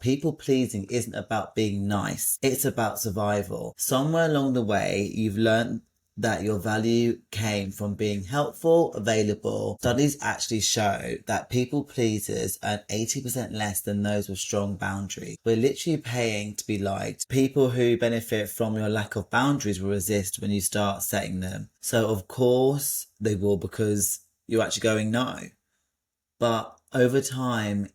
people pleasing isn't about being nice. It's about survival. Somewhere along the way, you've learned that your value came from being helpful, available. Studies actually show that people pleasers earn 80% less than those with strong boundaries. We're literally paying to be liked. People who benefit from your lack of boundaries will resist when you start setting them. So of course they will, because you're actually going no. But over time,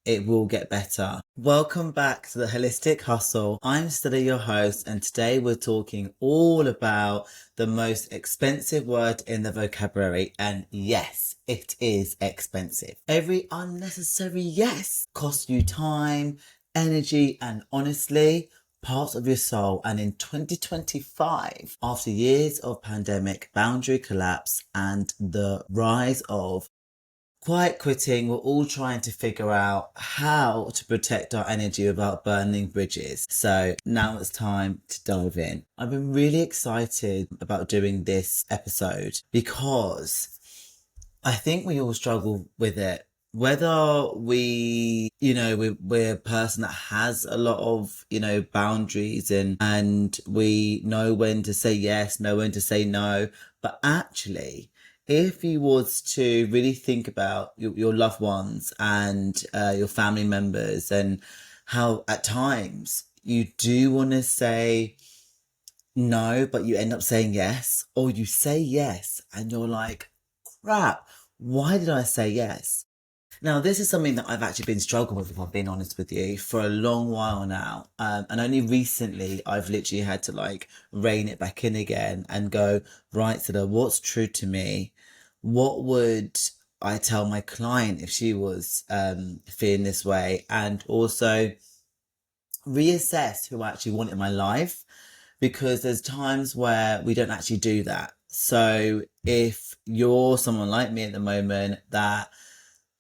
it will get better. Welcome back to the Holistic Hustle. I'm Stella, your host, and today we're talking all about the most expensive word in the vocabulary. And yes, it is expensive. Every unnecessary yes costs you time, energy, and honestly, parts of your soul. And in 2025, after years of pandemic, boundary collapse, and the rise of quiet quitting, we're all trying to figure out how to protect our energy without burning bridges. So now it's time to dive in. I've been really excited about doing this episode because I think we all struggle with it. Whether we're a person that has a lot of, boundaries and we know when to say yes, know when to say no, but actually, if you was to really think about your loved ones and your family members, and how at times you do want to say no, but you end up saying yes, or you say yes and you're like, crap, why did I say yes? Now, this is something that I've actually been struggling with, if I'm being honest with you, for a long while now. And only recently I've literally had to rein it back in again and go, right, so what's true to me? What would I tell my client if she was feeling this way? And also reassess who I actually want in my life, because there's times where we don't actually do that. So if you're someone like me at the moment that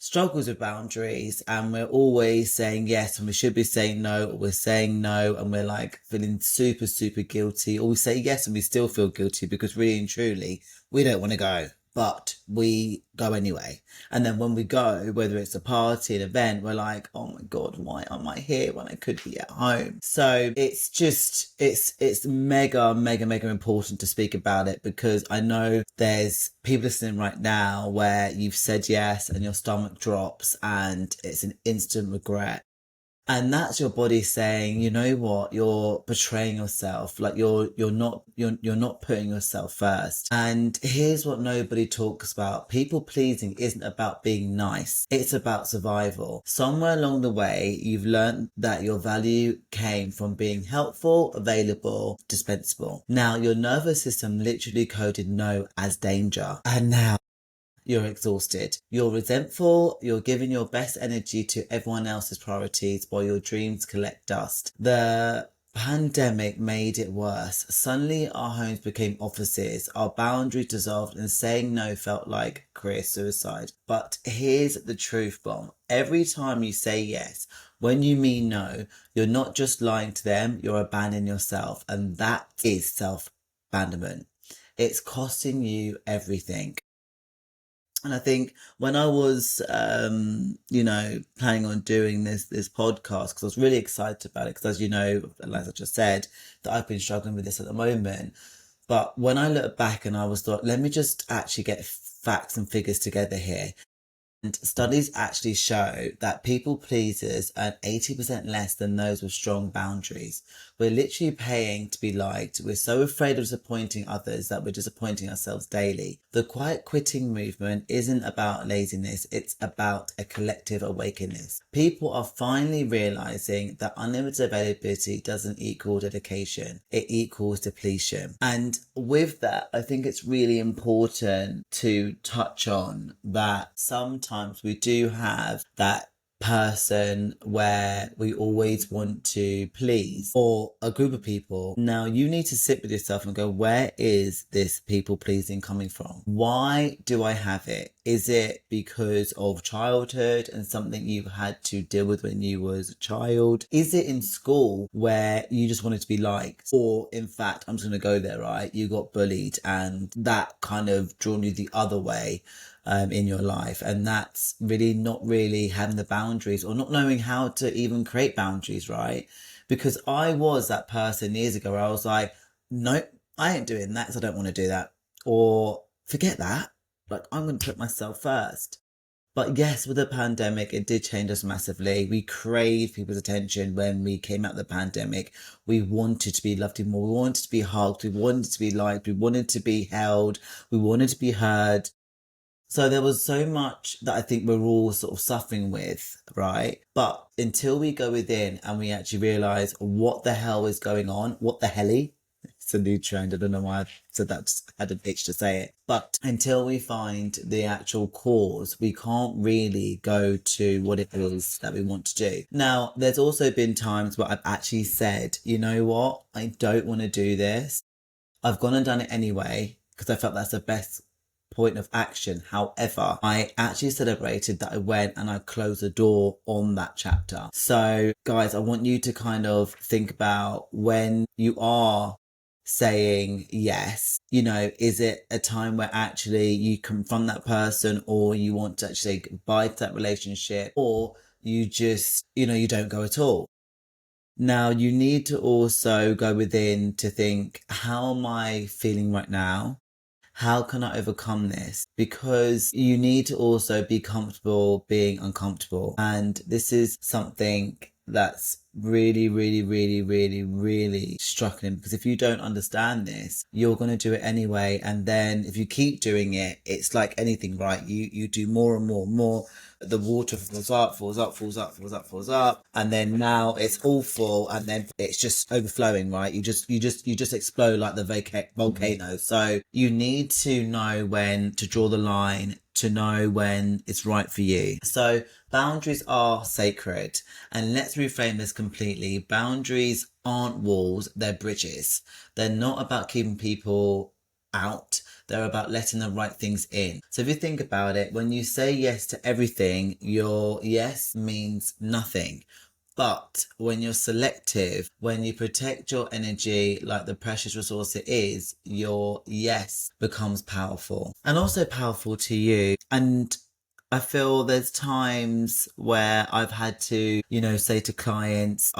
struggles with boundaries and we're always saying yes when we should be saying no, or we're saying no and we're feeling super, super guilty, or we say yes and we still feel guilty because really and truly we don't want to go, but we go anyway. And then when we go, whether it's a party, an event, we're like, oh my God, why am I here when I could be at home? So it's mega, mega, mega important to speak about it, because I know there's people listening right now where you've said yes and your stomach drops and it's an instant regret. And that's your body saying, you know what, you're betraying yourself. You're not putting yourself first. And here's what nobody talks about. People pleasing isn't about being nice. It's about survival. Somewhere along the way, you've learned that your value came from being helpful, available, dispensable. Now, your nervous system literally coded no as danger. And now you're exhausted. You're resentful. You're giving your best energy to everyone else's priorities while your dreams collect dust. The pandemic made it worse. Suddenly our homes became offices. Our boundaries dissolved and saying no felt like career suicide. But here's the truth bomb. Every time you say yes, when you mean no, you're not just lying to them, you're abandoning yourself. And that is self-abandonment. It's costing you everything. And I think when I was, planning on doing this podcast, because I was really excited about it, because as you know, as I just said, that I've been struggling with this at the moment. But when I look back and I was thought, let me just actually get facts and figures together here. And studies actually show that people pleasers earn 80% less than those with strong boundaries. We're literally paying to be liked. We're so afraid of disappointing others that we're disappointing ourselves daily. The quiet quitting movement isn't about laziness. It's about a collective awakeness. People are finally realizing that unlimited availability doesn't equal dedication. It equals depletion. And with that, I think it's really important to touch on that sometimes we do have that person where we always want to please, or a group of people. Now you need to sit with yourself and go, where is this people pleasing coming from? Why do I have it? Is it because of childhood and something you had to deal with when you was a child? Is it in school where you just wanted to be liked? Or in fact, I'm just going to go there, right? You got bullied and that kind of drawn you the other way. in your life. And that's really not really having the boundaries or not knowing how to even create boundaries, right? Because I was that person years ago where I was like, nope, I ain't doing that because I don't want to do that. Or forget that. Like, I'm going to put myself first. But yes, with the pandemic, it did change us massively. We craved people's attention when we came out of the pandemic. We wanted to be loved more. We wanted to be hugged. We wanted to be liked. We wanted to be held. We wanted to be heard. So there was so much that I think we're all sort of suffering with, right? But until we go within and we actually realize what the hell is going on, what the helly, it's a new trend. I don't know why I said that, just had an itch to say it. But until we find the actual cause, we can't really go to what it is that we want to do. Now, there's also been times where I've actually said, you know what? I don't want to do this. I've gone and done it anyway because I felt that's the best point of action. However, I actually celebrated that I went and I closed the door on that chapter. So guys, I want you to kind of think about when you are saying yes, you know, is it a time where actually you confront that person, or you want to actually say goodbye to that relationship, or you just, you know, you don't go at all? Now, you need to also go within to think, how am I feeling right now? How can I overcome this? Because you need to also be comfortable being uncomfortable. And this is something that's really, really, really, really, really struggling, because if you don't understand this, you're going to do it anyway. And then if you keep doing it, it's like anything, right? You do more and more and more. The water falls up, falls up, falls up, falls up, falls up, and then now it's all full, and then it's just overflowing, right? You just explode like the volcano. So you need to know when to draw the line, to know when it's right for you. So boundaries are sacred, and let's reframe this completely. Boundaries aren't walls, they're bridges. They're not about keeping people out. They're about letting the right things in. So if you think about it, when you say yes to everything, your yes means nothing. But when you're selective, when you protect your energy like the precious resource it is, your yes becomes powerful, and also powerful to you. And I feel there's times where I've had to, you know, say to clients,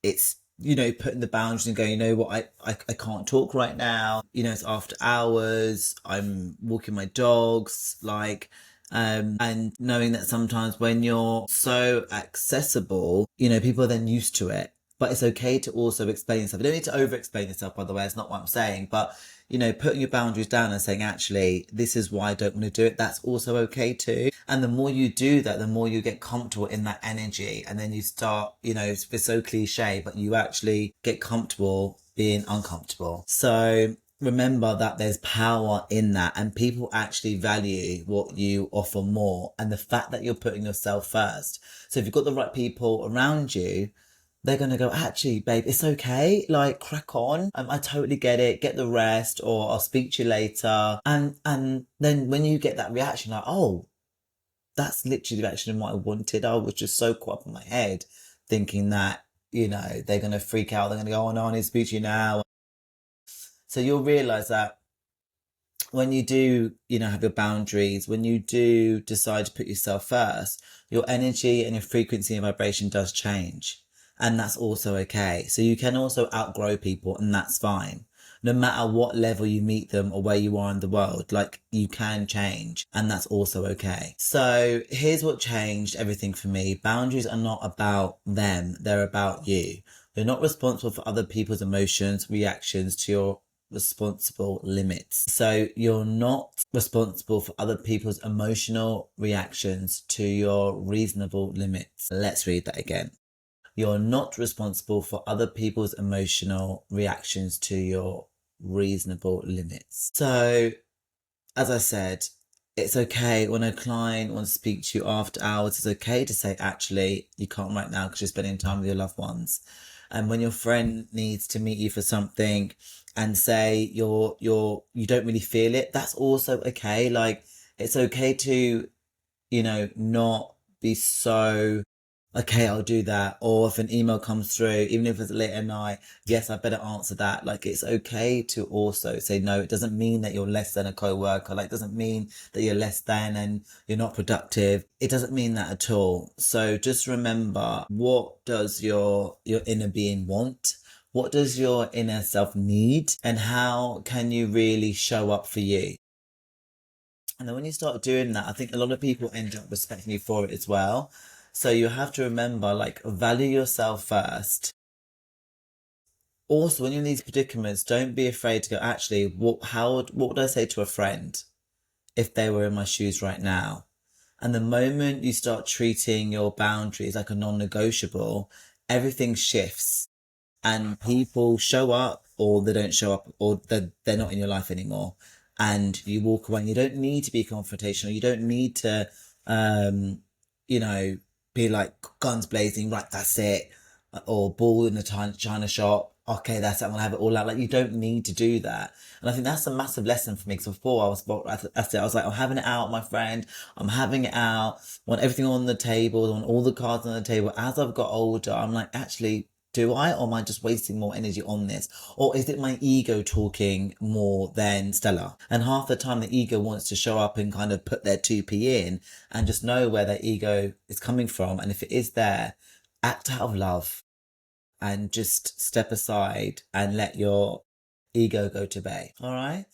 it's, you know, putting the boundaries and going, you know what, I can't talk right now. You know, it's after hours. I'm walking my dogs, like, and knowing that sometimes when you're so accessible, you know, people are then used to it. But it's okay to also explain yourself. You don't need to over explain yourself, by the way. It's not what I'm saying. But, you know, putting your boundaries down and saying, actually, this is why I don't want to do it. That's also okay too. And the more you do that, the more you get comfortable in that energy. And then you start, you know, it's so cliche, but you actually get comfortable being uncomfortable. So remember that there's power in that, and people actually value what you offer more, and the fact that you're putting yourself first. So if you've got the right people around you, they're going to go, actually, babe, it's okay. Like, crack on. I totally get it. Get the rest, or I'll speak to you later. And then when you get that reaction, like, oh, that's literally the reaction of what I wanted. I was just so caught up in my head thinking that, you know, they're going to freak out. They're going to go, oh no, I need to speak to you now. So you'll realize that when you do, you know, have your boundaries, when you do decide to put yourself first, your energy and your frequency and vibration does change. And that's also okay. So you can also outgrow people, and that's fine. No matter what level you meet them or where you are in the world, like, you can change, and that's also okay. So here's what changed everything for me. Boundaries are not about them. They're about you. You're not responsible for other people's emotions, reactions to your responsible limits. So you're not responsible for other people's emotional reactions to your reasonable limits. Let's read that again. You're not responsible for other people's emotional reactions to your reasonable limits. So, as I said, it's okay when a client wants to speak to you after hours. It's okay to say, actually, you can't right now because you're spending time with your loved ones. And when your friend needs to meet you for something and say you don't really feel it, that's also okay. Like, it's okay to, you know, not be so okay, I'll do that. Or if an email comes through, even if it's late at night, yes, I better answer that. Like, it's okay to also say no. It doesn't mean that you're less than a co-worker. Like, it doesn't mean that you're less than and you're not productive. It doesn't mean that at all. So just remember, what does your inner being want? What does your inner self need? And how can you really show up for you? And then when you start doing that, I think a lot of people end up respecting you for it as well. So you have to remember, like, value yourself first. Also, when you're in these predicaments, don't be afraid to go, actually, what would I say to a friend if they were in my shoes right now? And the moment you start treating your boundaries like a non-negotiable, everything shifts and people show up or they don't show up or they're not in your life anymore, and you walk away. And you don't need to be confrontational. You don't need to you know, be like guns blazing, right, that's it, or ball in the china shop, okay, that's it, I'm gonna have it all out. Like, you don't need to do that. And I think that's a massive lesson for me, because before that's it, I was like, I'm having it out, my friend, I'm having it out, I want everything on the table, I want all the cards on the table. As I've got older, I'm like, actually, do I, or am I just wasting more energy on this? Or is it my ego talking more than Stella? And half the time the ego wants to show up and kind of put their 2p in, and just know where their ego is coming from. And if it is there, act out of love and just step aside and let your ego go to bay. All right?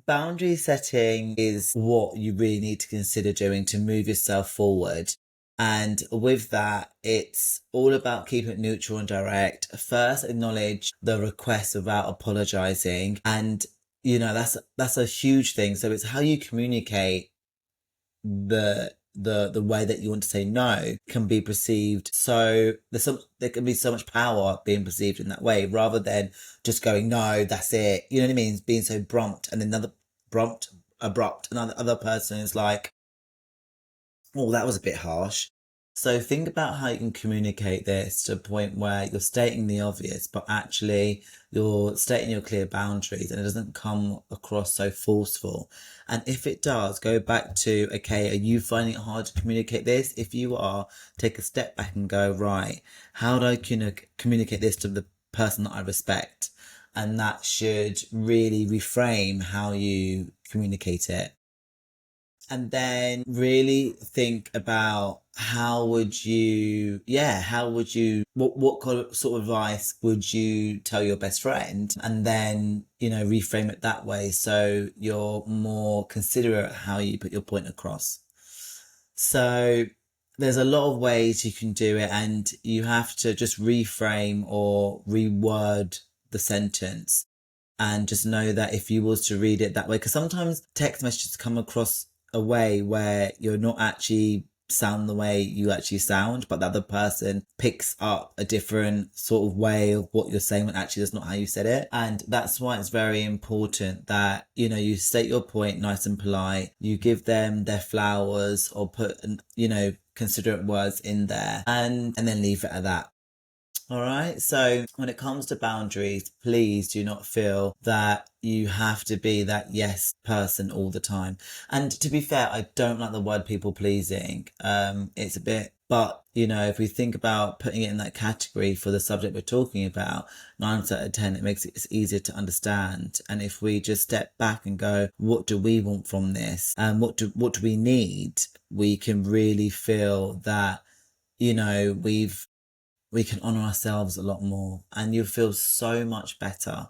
Boundary setting is what you really need to consider doing to move yourself forward. And with that, it's all about keeping it neutral and direct. First, acknowledge the request without apologizing. And, that's a huge thing. So it's how you communicate the way that you want to say no can be perceived. So there can be so much power being perceived in that way, rather than just going, no, that's it. You know what I mean? Being so prompt, and another abrupt. Another other person is like, oh, that was a bit harsh. So think about how you can communicate this to a point where you're stating the obvious, but actually you're stating your clear boundaries, and it doesn't come across so forceful. And if it does, go back to, okay, are you finding it hard to communicate this? If you are, take a step back and go, right, how do I communicate this to the person that I respect? And that should really reframe how you communicate it. And then really think about what kind of sort of advice would you tell your best friend? And then, reframe it that way, so you're more considerate how you put your point across. So there's a lot of ways you can do it, and you have to just reframe or reword the sentence. And just know that if you was to read it that way, because sometimes text messages come across a way where you're not actually sound the way you actually sound, but the other person picks up a different sort of way of what you're saying when actually that's not how you said it. And that's why it's very important that, you state your point nice and polite, you give them their flowers, or put, considerate words in there, and then leave it at that. All right. So when it comes to boundaries, please do not feel that you have to be that yes person all the time. And to be fair, I don't like the word people pleasing. It's a bit, but if we think about putting it in that category for the subject we're talking about, 9 out of 10, it makes it easier to understand. And if we just step back and go, what do we want from this? And what do we need? We can really feel that, we can honor ourselves a lot more, and you'll feel so much better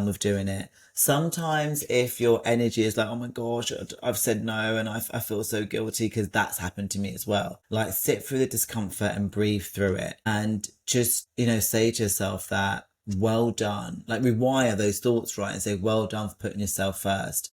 with doing it. Sometimes if your energy is like, oh my gosh, I've said no and I feel so guilty, because that's happened to me as well. Like, sit through the discomfort and breathe through it, and just, say to yourself that, well done. Like, rewire those thoughts, right? And say, well done for putting yourself first.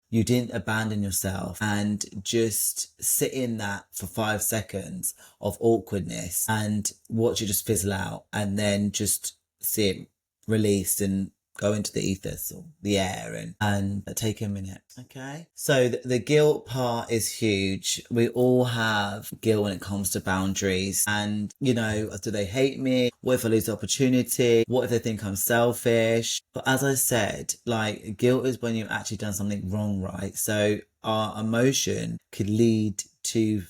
You didn't abandon yourself, and just sit in that for 5 seconds of awkwardness and watch it just fizzle out, and then just see it released and go into the ethers or the air, and take a minute. Okay. So the guilt part is huge. We all have guilt when it comes to boundaries, and do they hate me? What if I lose the opportunity? What if they think I'm selfish? But as I said, like, guilt is when you've actually done something wrong, right? So our emotion could lead to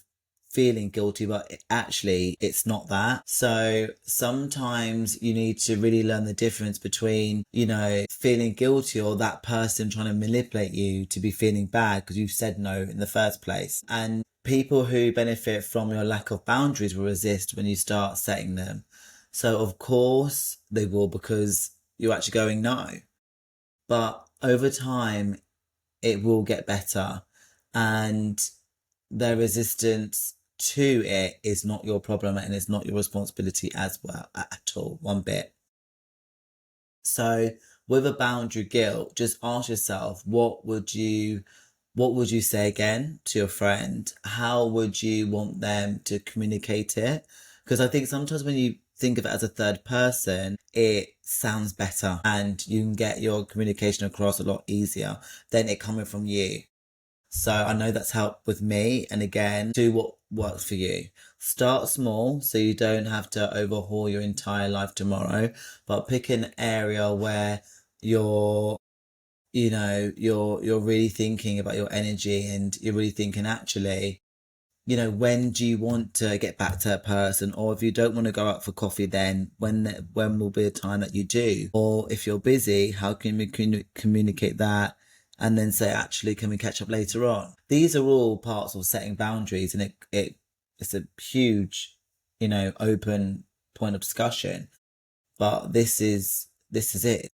feeling guilty, but actually it's not that. So sometimes you need to really learn the difference between, you know, feeling guilty or that person trying to manipulate you to be feeling bad because you said no in the first place. And people who benefit from your lack of boundaries will resist when you start setting them. So of course they will, because you're actually going no. But over time, it will get better. And their resistance to it is not your problem, and it's not your responsibility as well at all, one bit. So with a boundary guilt, just ask yourself, what would you say again to your friend? How would you want them to communicate it? Because I think sometimes when you think of it as a third person, it sounds better and you can get your communication across a lot easier than it coming from you. So I know that's helped with me. And again, do what works for you. Start small so you don't have to overhaul your entire life tomorrow, but pick an area where you're really thinking about your energy, and you're really thinking, actually, you know, when do you want to get back to that person? Or if you don't want to go out for coffee, then when will be a time that you do? Or if you're busy, how can we communicate that? And then say, actually, can we catch up later on? These are all parts of setting boundaries, and it's a huge, you know, open point of discussion. But this is it.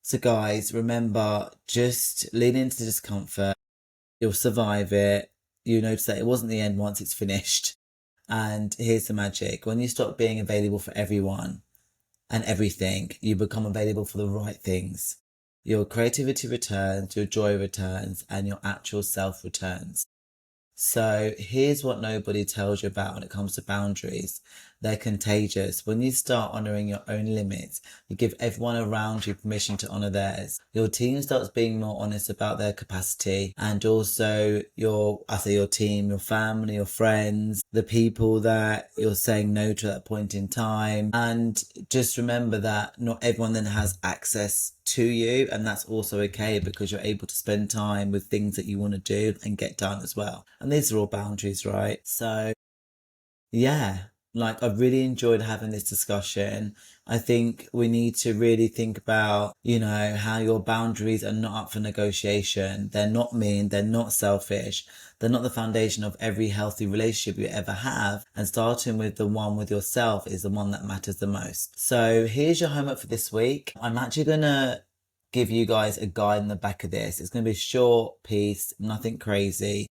So guys, remember, just lean into the discomfort. You'll survive it. You notice that it wasn't the end once it's finished. And here's the magic. When you stop being available for everyone and everything, you become available for the right things. Your creativity returns, your joy returns, and your actual self returns. So here's what nobody tells you about when it comes to boundaries. They're contagious. When you start honoring your own limits, you give everyone around you permission to honor theirs. Your team starts being more honest about their capacity, and also your team, your family, your friends, the people that you're saying no to at that point in time. And just remember that not everyone then has access to you, and that's also okay, because you're able to spend time with things that you want to do and get done as well. And these are all boundaries, right? So yeah, like, I've really enjoyed having this discussion. I think we need to really think about, you know, how your boundaries are not up for negotiation. They're not mean. They're not selfish. They're not the foundation of every healthy relationship you ever have. And starting with the one with yourself is the one that matters the most. So here's your homework for this week. I'm actually going to give you guys a guide in the back of this. It's going to be a short piece, nothing crazy.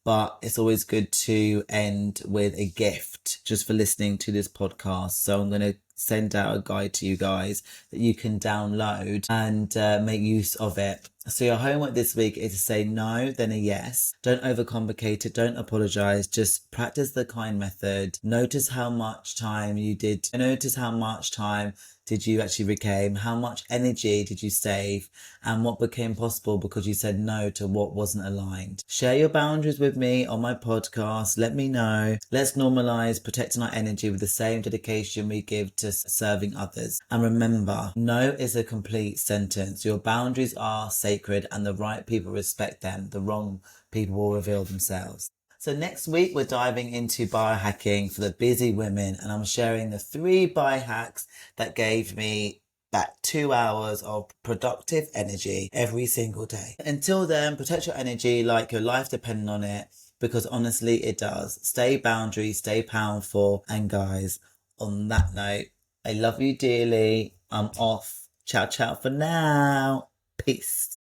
But it's always good to end with a gift just for listening to this podcast. So I'm going to send out a guide to you guys that you can download and make use of it. So your homework this week is to say no, then a yes. Don't overcomplicate it. Don't apologize. Just practice the K.I.N.D method. Notice how much time you did. Notice how much time did you actually reclaim? How much energy did you save? And what became possible because you said no to what wasn't aligned? Share your boundaries with me on my podcast. Let me know. Let's normalize protecting our energy with the same dedication we give to serving others. And remember, no is a complete sentence. Your boundaries are sacred, and the right people respect them. The wrong people will reveal themselves. So next week, we're diving into biohacking for the busy women, and I'm sharing the 3 biohacks that gave me back 2 hours of productive energy every single day. Until then, protect your energy like your life depends on it, because honestly, it does. Stay boundary, stay powerful. And guys, on that note, I love you dearly. I'm off. Ciao, ciao for now. Peace.